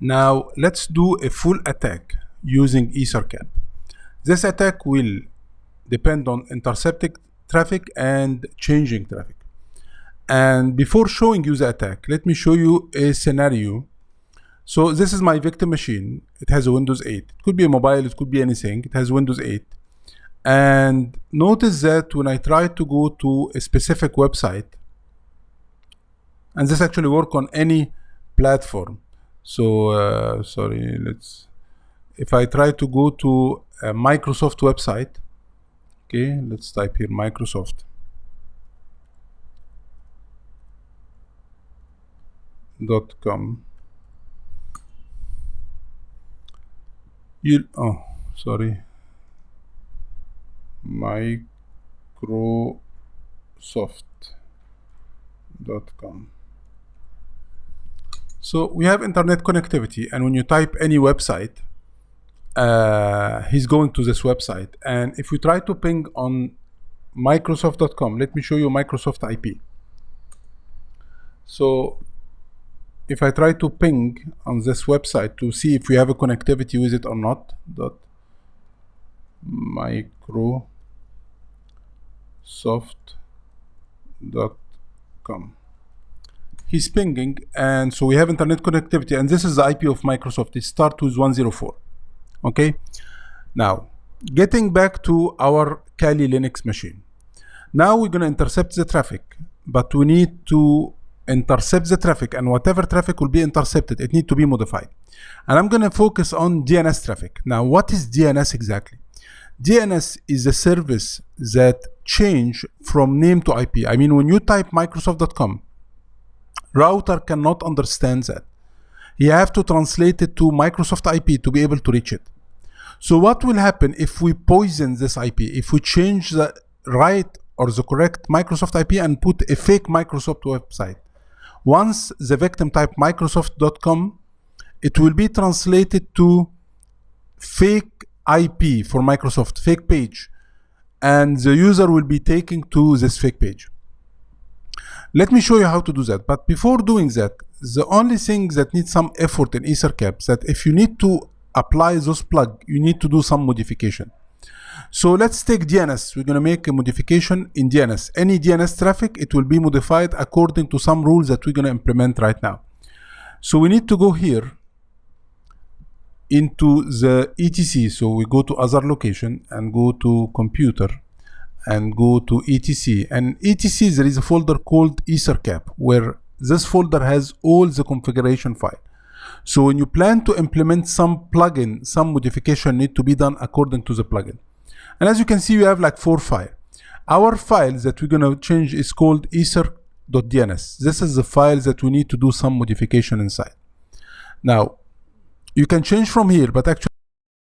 Now let's do a full attack using Ettercap. This attack will depend on intercepting traffic and changing traffic. And before showing you the attack, let me show you a scenario. So this is my victim machine. It has a Windows 8. It could be a mobile, it could be anything. It has Windows 8. And notice that when I try to go to a specific website, and this actually works on any platform. So sorry, if I try to go to a Microsoft website, okay, let's type here Microsoft.com. Microsoft.com. So we have internet connectivity, and when you type any website, he's going to this website. And if we try to ping on Microsoft.com, let me show you Microsoft IP. So if I try to ping on this website to see if we have a connectivity with it or not, Microsoft.com. He's pinging, and so we have internet connectivity, and this is the IP of Microsoft. It starts with 104. Okay, now getting back to our Kali Linux machine. Now we're going to intercept the traffic, but we need to intercept the traffic, and whatever traffic will be intercepted, it needs to be modified. And I'm going to focus on DNS traffic. Now, what is DNS exactly? DNS is a service that change from name to IP. I mean, when you type Microsoft.com, router cannot understand that. You have to translate it to Microsoft IP to be able to reach it. So what will happen if we poison this IP? If we change the right or the correct Microsoft IP and put a fake Microsoft website, once the victim type Microsoft.com, it will be translated to fake IP for Microsoft, fake page, and the user will be taken to this fake page. Let me show you how to do that. But before doing that, the only thing that needs some effort in Ettercap is that if you need to apply those plug, you need to do some modification. So let's take DNS. We're going to make a modification in DNS. Any DNS traffic, it will be modified according to some rules that we're going to implement right now. So we need to go here into the etc. So we go to other location and go to computer and go to etc. And etc, there is a folder called Ettercap, where this folder has all the configuration file. So when you plan to implement some plugin, some modification need to be done according to the plugin. And as you can see, we have like 4 files. Our files that we're going to change is called ether.dns. This is the file that we need to do some modification inside. Now, you can change from here, but actually